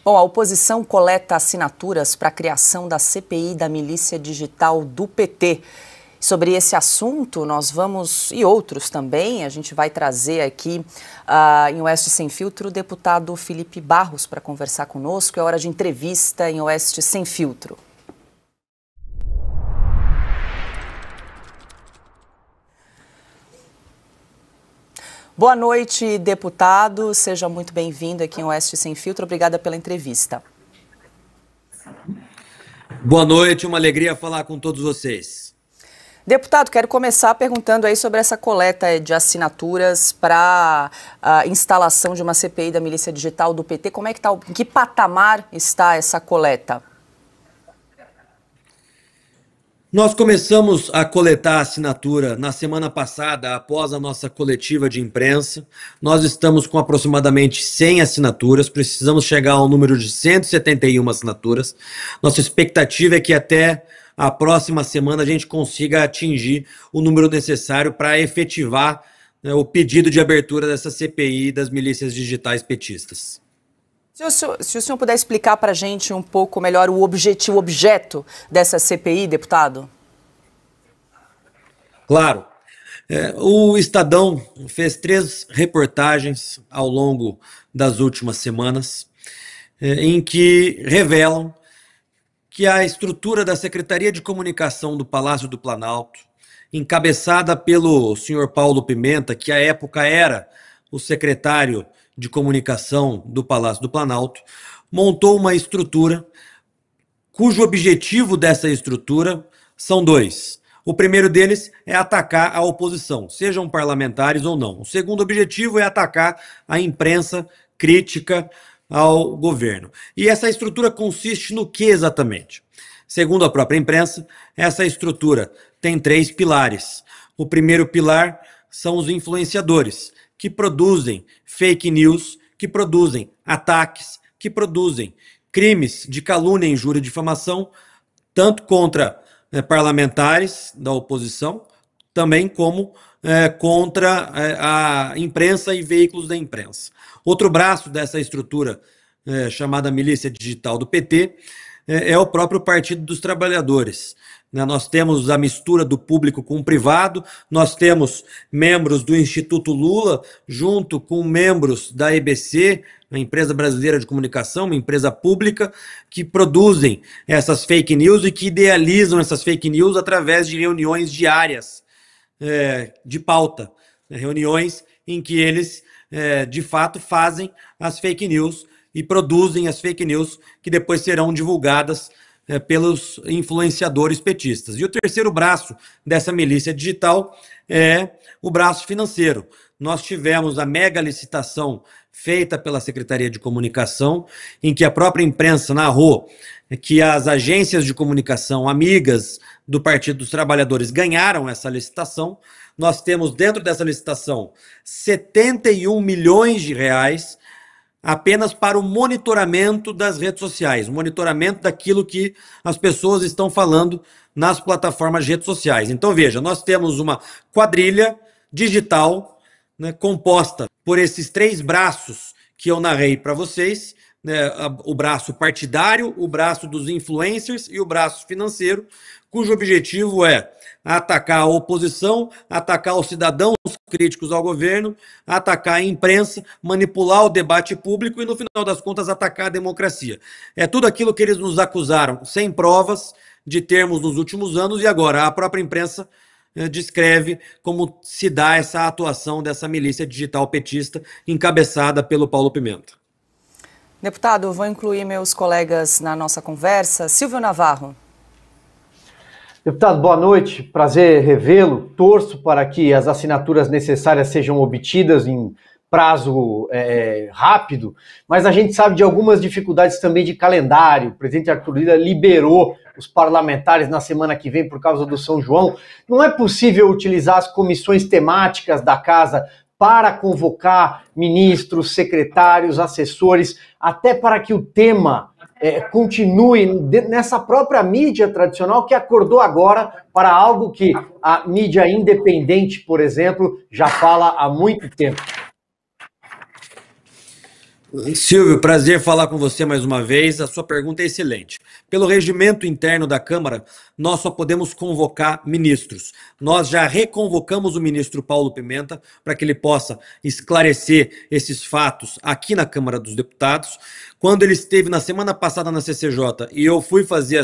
Bom, a oposição coleta assinaturas para a criação da CPI da milícia digital do PT. Sobre esse assunto, nós vamos, e outros também, a gente vai trazer aqui em Oeste Sem Filtro o deputado Felipe Barros para conversar conosco. É hora de entrevista em Oeste Sem Filtro. Boa noite, deputado. Seja muito bem-vindo aqui em Oeste Sem Filtro. Obrigada pela entrevista. Boa noite, uma alegria falar com todos vocês. Deputado, quero começar perguntando aí sobre essa coleta de assinaturas para a instalação de uma CPI da milícia digital do PT. Como é que está, em que patamar está essa coleta? Nós começamos a coletar assinatura na semana passada, após a nossa coletiva de imprensa. Nós estamos com aproximadamente 100 assinaturas, precisamos chegar ao número de 171 assinaturas. Nossa expectativa é que até a próxima semana a gente consiga atingir o número necessário para efetivar, o pedido de abertura dessa CPI das milícias digitais petistas. Se o senhor puder explicar para a gente um pouco melhor o objeto dessa CPI, deputado? Claro. O Estadão fez 3 reportagens ao longo das últimas semanas, em que revelam que a estrutura da Secretaria de Comunicação do Palácio do Planalto, encabeçada pelo senhor Paulo Pimenta, que à época era o secretário de Comunicação do Palácio do Planalto, montou uma estrutura cujo objetivo dessa estrutura são 2. O primeiro deles é atacar a oposição, sejam parlamentares ou não. O segundo objetivo é atacar a imprensa crítica ao governo. E essa estrutura consiste no que exatamente? Segundo a própria imprensa, essa estrutura tem 3 pilares. O primeiro pilar são os influenciadores, que produzem fake news, que produzem ataques, que produzem crimes de calúnia, injúria e difamação, tanto contra parlamentares da oposição, também como contra a imprensa e veículos da imprensa. Outro braço dessa estrutura, chamada milícia digital do PT, é o próprio Partido dos Trabalhadores. Nós temos a mistura do público com o privado, nós temos membros do Instituto Lula, junto com membros da EBC, a Empresa Brasileira de Comunicação, uma empresa pública, que produzem essas fake news e que idealizam essas fake news através de reuniões diárias de pauta, reuniões em que eles, de fato, fazem as fake news e produzem as fake news que depois serão divulgadas pelos influenciadores petistas. E o terceiro braço dessa milícia digital é o braço financeiro. Nós tivemos a mega licitação feita pela Secretaria de Comunicação, em que a própria imprensa narrou que as agências de comunicação amigas do Partido dos Trabalhadores ganharam essa licitação. Nós temos dentro dessa licitação 71 milhões de reais apenas para o monitoramento das redes sociais, o monitoramento daquilo que as pessoas estão falando nas plataformas de redes sociais. Então, veja, nós temos uma quadrilha digital, né, composta por esses 3 braços que eu narrei para vocês, né, o braço partidário, o braço dos influencers e o braço financeiro, cujo objetivo é atacar a oposição, atacar os cidadãos críticos ao governo, atacar a imprensa, manipular o debate público e, no final das contas, atacar a democracia. É tudo aquilo que eles nos acusaram, sem provas, de termos nos últimos anos, e agora a própria imprensa descreve como se dá essa atuação dessa milícia digital petista encabeçada pelo Paulo Pimenta. Deputado, vou incluir meus colegas na nossa conversa. Silvio Navarro. Deputado, boa noite. Prazer revê-lo. Torço para que as assinaturas necessárias sejam obtidas em prazo rápido, mas a gente sabe de algumas dificuldades também de calendário. O presidente Arthur Lira liberou os parlamentares na semana que vem por causa do São João. Não é possível utilizar as comissões temáticas da Casa para convocar ministros, secretários, assessores, até para que o tema continue nessa própria mídia tradicional que acordou agora para algo que a mídia independente, por exemplo, já fala há muito tempo. Silvio, prazer falar com você mais uma vez. A sua pergunta é excelente. Pelo regimento interno da Câmara, nós só podemos convocar ministros. Nós já reconvocamos o ministro Paulo Pimenta para que ele possa esclarecer esses fatos aqui na Câmara dos Deputados. Quando ele esteve na semana passada na CCJ e eu fui fazer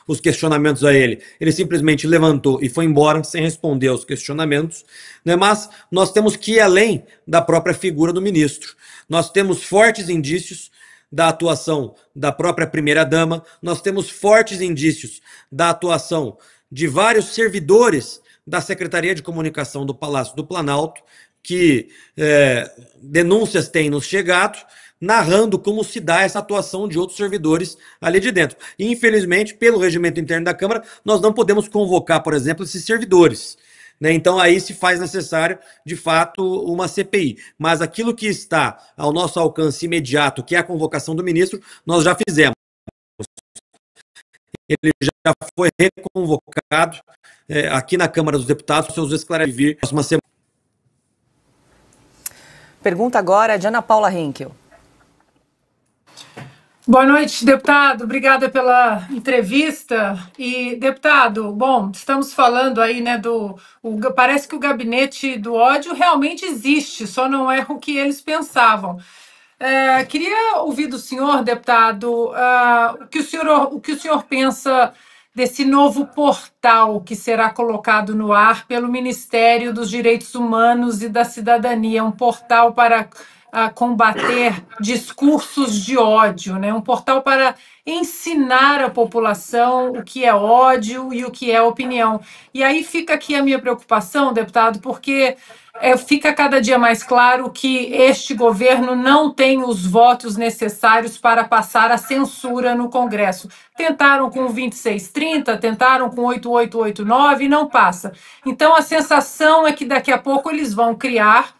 os questionamentos a ele, ele simplesmente levantou e foi embora sem responder aos questionamentos, né? Mas nós temos que ir além da própria figura do ministro. Nós temos fortes indícios da atuação da própria primeira-dama, nós temos fortes indícios da atuação de vários servidores da Secretaria de Comunicação do Palácio do Planalto, que denúncias têm nos chegado, narrando como se dá essa atuação de outros servidores ali de dentro. E, infelizmente, pelo regimento interno da Câmara, nós não podemos convocar, por exemplo, esses servidores. Né? Então, aí se faz necessário, de fato, uma CPI. Mas aquilo que está ao nosso alcance imediato, que é a convocação do ministro, nós já fizemos. Ele já foi reconvocado aqui na Câmara dos Deputados, seus esclarecimentos vir próxima semana. Pergunta agora de Ana Paula Henkel. Boa noite, deputado. Obrigada pela entrevista. E, deputado, bom, estamos falando aí, né, parece que o gabinete do ódio realmente existe, só não é o que eles pensavam. Queria ouvir do senhor, deputado, o que o senhor pensa desse novo portal que será colocado no ar pelo Ministério dos Direitos Humanos e da Cidadania, um portal para combater discursos de ódio, né? Um portal para ensinar a população o que é ódio e o que é opinião. E aí fica aqui a minha preocupação, deputado, porque fica cada dia mais claro que este governo não tem os votos necessários para passar a censura no Congresso. Tentaram com o 2630, tentaram com 8889 e não passa. Então, a sensação é que daqui a pouco eles vão criar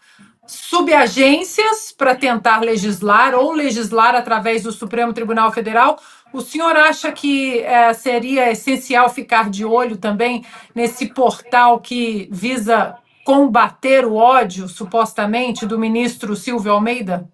subagências para tentar legislar ou legislar através do Supremo Tribunal Federal. O senhor acha que seria essencial ficar de olho também nesse portal que visa combater o ódio, supostamente, do ministro Silvio Almeida?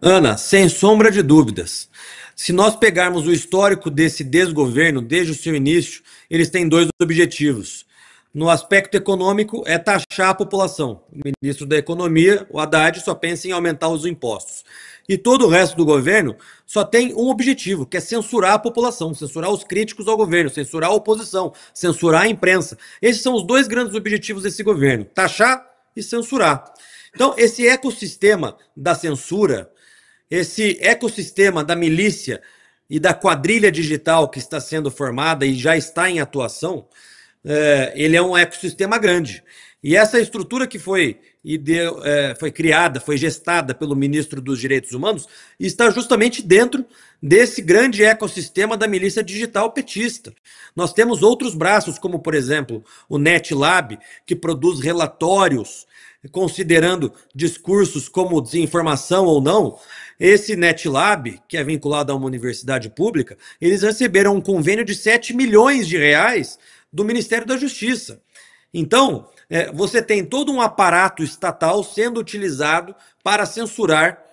Ana, sem sombra de dúvidas. Se nós pegarmos o histórico desse desgoverno, desde o seu início, eles têm dois objetivos. No aspecto econômico, é taxar a população. O ministro da Economia, o Haddad, só pensa em aumentar os impostos. E todo o resto do governo só tem um objetivo, que é censurar a população, censurar os críticos ao governo, censurar a oposição, censurar a imprensa. Esses são os dois grandes objetivos desse governo, taxar e censurar. Então, esse ecossistema da censura, esse ecossistema da milícia e da quadrilha digital que está sendo formada e já está em atuação, ele é um ecossistema grande. E essa estrutura que foi criada, foi gestada pelo ministro dos Direitos Humanos, está justamente dentro desse grande ecossistema da milícia digital petista. Nós temos outros braços, como, por exemplo, o NetLab, que produz relatórios considerando discursos como desinformação ou não. Esse NetLab, que é vinculado a uma universidade pública, eles receberam um convênio de 7 milhões de reais do Ministério da Justiça. Então, você tem todo um aparato estatal sendo utilizado para censurar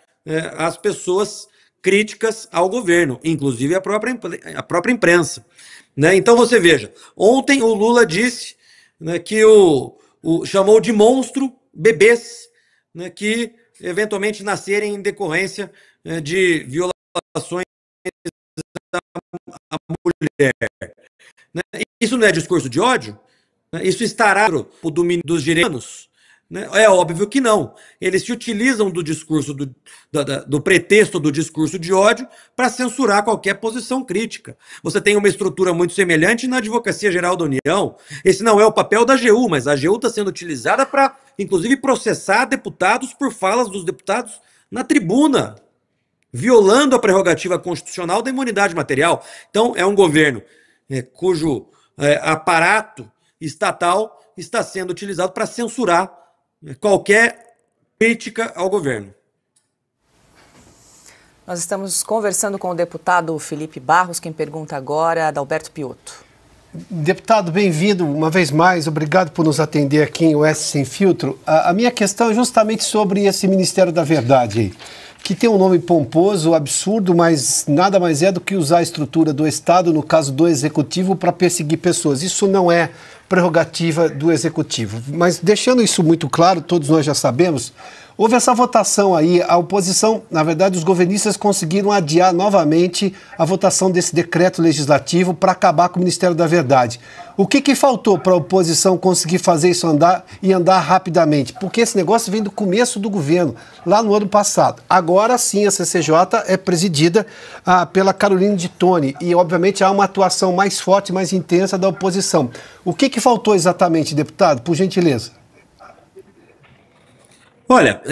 as pessoas críticas ao governo, inclusive a própria imprensa. Né? Então, você veja, ontem o Lula disse, né, que chamou de monstro bebês, né, que eventualmente nascerem em decorrência de violações à mulher. Né? Isso não é discurso de ódio? Isso estará no domínio dos direitos humanos? Né? É óbvio que não. Eles se utilizam do discurso, do pretexto do discurso de ódio para censurar qualquer posição crítica. Você tem uma estrutura muito semelhante na Advocacia Geral da União. Esse não é o papel da AGU, mas a AGU está sendo utilizada para, inclusive, processar deputados por falas dos deputados na tribuna, violando a prerrogativa constitucional da imunidade material. Então, é um governo cujo aparato estatal está sendo utilizado para censurar qualquer crítica ao governo. Nós estamos conversando com o deputado Felipe Barros. Quem pergunta agora é Adalberto Piotto. Deputado, bem-vindo uma vez mais. Obrigado por nos atender aqui em Oeste Sem Filtro. A minha questão é justamente sobre esse Ministério da Verdade aí, que tem um nome pomposo, absurdo, mas nada mais é do que usar a estrutura do Estado, no caso do Executivo, para perseguir pessoas. Isso não é prerrogativa do Executivo. Mas deixando isso muito claro, todos nós já sabemos, houve essa votação aí, a oposição, na verdade, os governistas conseguiram adiar novamente a votação desse decreto legislativo para acabar com o Ministério da Verdade. O que faltou para a oposição conseguir fazer isso andar rapidamente? Porque esse negócio vem do começo do governo, lá no ano passado. Agora sim a CCJ é presidida pela Caroline de Toni e, obviamente, há uma atuação mais forte, mais intensa da oposição. O que faltou exatamente, deputado, por gentileza? Olha,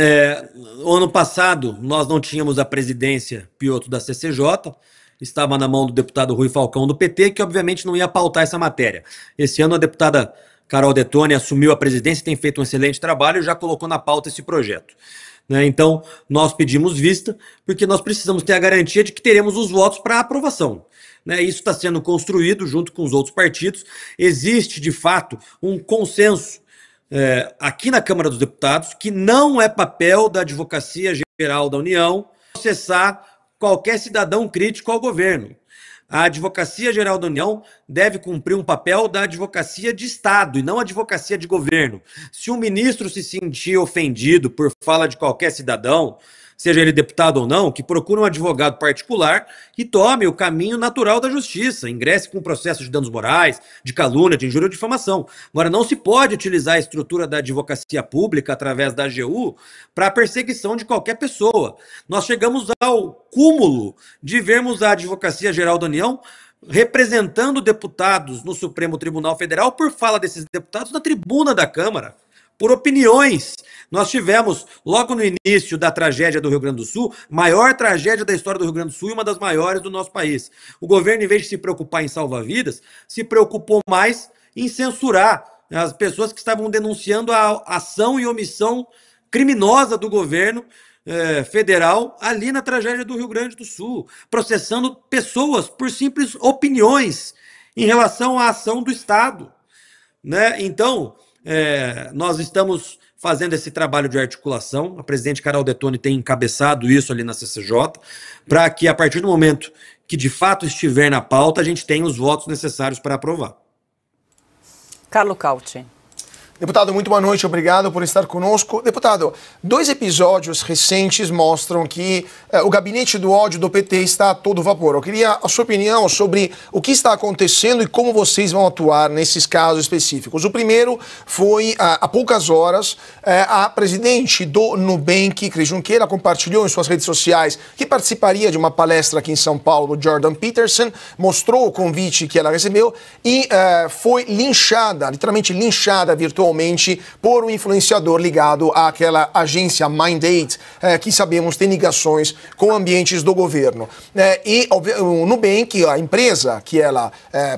o ano passado nós não tínhamos a presidência piloto da CCJ, estava na mão do deputado Rui Falcão do PT, que obviamente não ia pautar essa matéria. Esse ano a deputada Carol de Toni assumiu a presidência, tem feito um excelente trabalho e já colocou na pauta esse projeto. Então, nós pedimos vista, porque nós precisamos ter a garantia de que teremos os votos para aprovação. Isso está sendo construído junto com os outros partidos. Existe, de fato, um consenso aqui na Câmara dos Deputados que não é papel da Advocacia Geral da União processar qualquer cidadão crítico ao governo. A Advocacia Geral da União deve cumprir um papel da advocacia de Estado e não advocacia de governo. Se um ministro se sentir ofendido por fala de qualquer cidadão, seja ele deputado ou não, que procure um advogado particular e tome o caminho natural da justiça, ingresse com um processo de danos morais, de calúnia, de injúria ou difamação. Agora, não se pode utilizar a estrutura da advocacia pública através da AGU para a perseguição de qualquer pessoa. Nós chegamos ao cúmulo de vermos a Advocacia Geral da União representando deputados no Supremo Tribunal Federal por fala desses deputados na tribuna da Câmara, por opiniões. Nós tivemos, logo no início da tragédia do Rio Grande do Sul, maior tragédia da história do Rio Grande do Sul e uma das maiores do nosso país. O governo, em vez de se preocupar em salvar vidas, se preocupou mais em censurar as pessoas que estavam denunciando a ação e omissão criminosa do governo federal ali na tragédia do Rio Grande do Sul, processando pessoas por simples opiniões em relação à ação do Estado. Então, nós estamos fazendo esse trabalho de articulação. A presidente Carol de Toni tem encabeçado isso ali na CCJ, para que a partir do momento que de fato estiver na pauta, a gente tenha os votos necessários para aprovar. Carlo Cauti. Deputado, muito boa noite, obrigado por estar conosco. Deputado, 2 episódios recentes mostram que o gabinete do ódio do PT está a todo vapor. Eu queria a sua opinião sobre o que está acontecendo e como vocês vão atuar nesses casos específicos. O primeiro foi, há poucas horas, a presidente do Nubank, Cris Junqueira, compartilhou em suas redes sociais que participaria de uma palestra aqui em São Paulo, Jordan Peterson, mostrou o convite que ela recebeu e foi linchada, literalmente linchada virtualmente, por um influenciador ligado àquela agência Mindate, que sabemos tem ligações com ambientes do governo. E o Nubank, a empresa que ela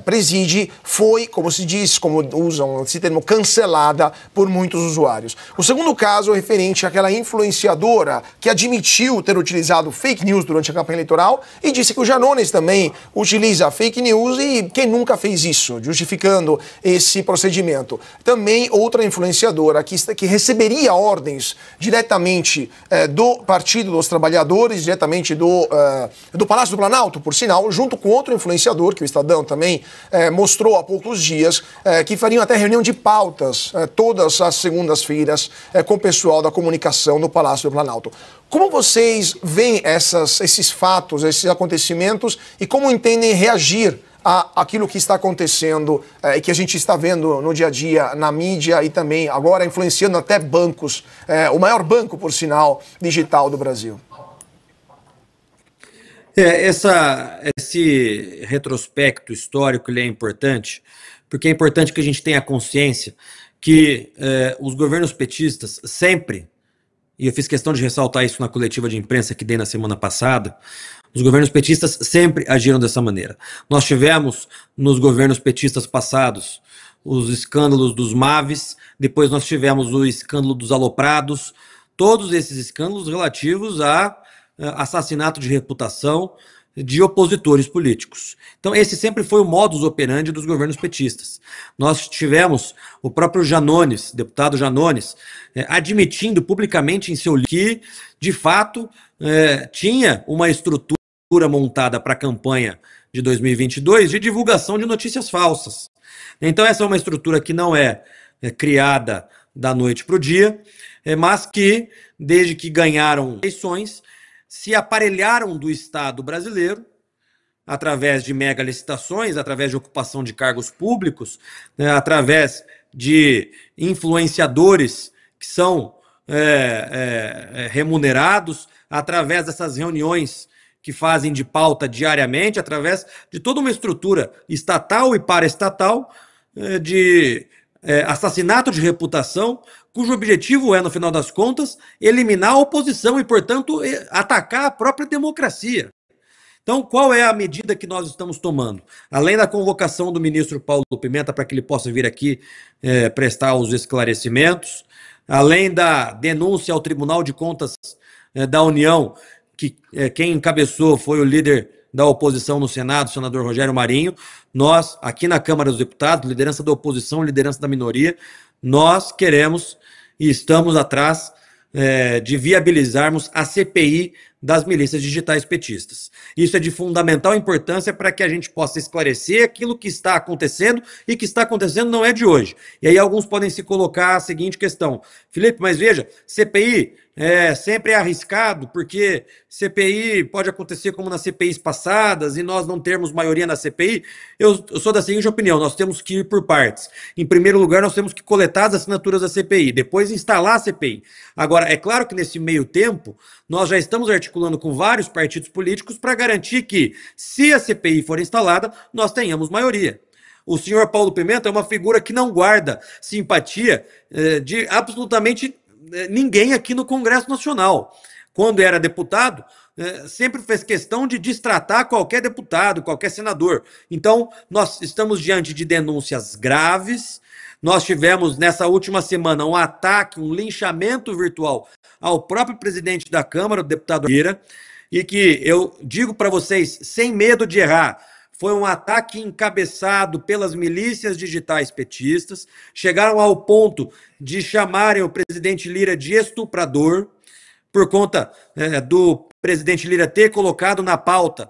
preside, foi, como se diz, como usam esse termo, cancelada por muitos usuários. O segundo caso é referente àquela influenciadora que admitiu ter utilizado fake news durante a campanha eleitoral e disse que o Janones também utiliza fake news e quem nunca fez isso, justificando esse procedimento. Também outra influenciadora que receberia ordens diretamente do Partido dos Trabalhadores, diretamente do Palácio do Planalto, por sinal, junto com outro influenciador, que o Estadão também mostrou há poucos dias, que fariam até reunião de pautas todas as segundas-feiras com o pessoal da comunicação no Palácio do Planalto. Como vocês veem esses fatos, esses acontecimentos e como entendem reagir aquilo que está acontecendo e que a gente está vendo no dia a dia na mídia e também agora influenciando até bancos, o maior banco, por sinal, digital do Brasil? Esse retrospecto histórico ele é importante, porque é importante que a gente tenha consciência que os governos petistas sempre, e eu fiz questão de ressaltar isso na coletiva de imprensa que dei na semana passada, os governos petistas sempre agiram dessa maneira. Nós tivemos, nos governos petistas passados, os escândalos dos MAVs, depois nós tivemos o escândalo dos aloprados, todos esses escândalos relativos a assassinato de reputação de opositores políticos. Então, esse sempre foi o modus operandi dos governos petistas. Nós tivemos o próprio Janones, deputado Janones, admitindo publicamente em seu livro que, de fato, tinha uma estrutura montada para a campanha de 2022 de divulgação de notícias falsas. Então, essa é uma estrutura que não é criada da noite para o dia, mas que, desde que ganharam eleições, se aparelharam do Estado brasileiro, através de mega licitações, através de ocupação de cargos públicos, através de influenciadores que são remunerados, através dessas reuniões que fazem de pauta diariamente, através de toda uma estrutura estatal e paraestatal de assassinato de reputação, cujo objetivo é, no final das contas, eliminar a oposição e, portanto, atacar a própria democracia. Então, qual é a medida que nós estamos tomando? Além da convocação do ministro Paulo Pimenta para que ele possa vir aqui prestar os esclarecimentos, além da denúncia ao Tribunal de Contas da União, que quem encabeçou foi o líder da oposição no Senado, o senador Rogério Marinho, nós, aqui na Câmara dos Deputados, liderança da oposição, liderança da minoria, nós queremos e estamos atrás de viabilizarmos a CPI das milícias digitais petistas. Isso é de fundamental importância para que a gente possa esclarecer aquilo que está acontecendo e que está acontecendo não é de hoje. E aí alguns podem se colocar a seguinte questão: Felipe, mas veja, CPI sempre é arriscado, porque CPI pode acontecer como nas CPIs passadas e nós não termos maioria na CPI. Eu sou da seguinte opinião: nós temos que ir por partes. Em primeiro lugar, nós temos que coletar as assinaturas da CPI, depois instalar a CPI. Agora, é claro que nesse meio tempo, nós já estamos articulando com vários partidos políticos para garantir que, se a CPI for instalada, nós tenhamos maioria. O senhor Paulo Pimenta é uma figura que não guarda simpatia de absolutamente ninguém aqui no Congresso Nacional. Quando era deputado, sempre fez questão de destratar qualquer deputado, qualquer senador. Então, nós estamos diante de denúncias graves. Nós tivemos, nessa última semana, um ataque, um linchamento virtual ao próprio presidente da Câmara, o deputado Lira, e que eu digo para vocês, sem medo de errar, foi um ataque encabeçado pelas milícias digitais petistas, chegaram ao ponto de chamarem o presidente Lira de estuprador, por conta do presidente Lira ter colocado na pauta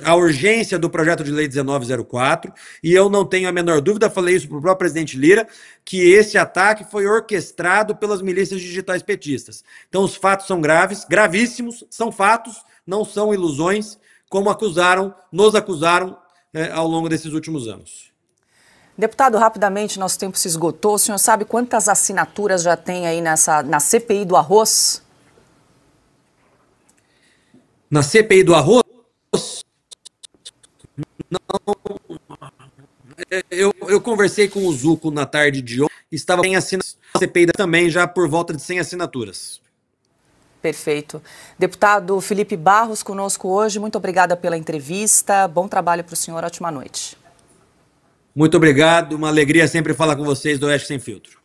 a urgência do projeto de lei 1904, e eu não tenho a menor dúvida, falei isso para o próprio presidente Lira, que esse ataque foi orquestrado pelas milícias digitais petistas. Então os fatos são graves, gravíssimos, são fatos, não são ilusões, como nos acusaram ao longo desses últimos anos. Deputado, rapidamente, nosso tempo se esgotou. O senhor sabe quantas assinaturas já tem aí na CPI do arroz? Na CPI do arroz? Não. Eu conversei com o Zuco na tarde de ontem, estava sem assinaturas. A CPI também já por volta de 100 assinaturas. Perfeito. Deputado Felipe Barros conosco hoje, muito obrigada pela entrevista, bom trabalho para o senhor, ótima noite. Muito obrigado, uma alegria sempre falar com vocês do Oeste Sem Filtro.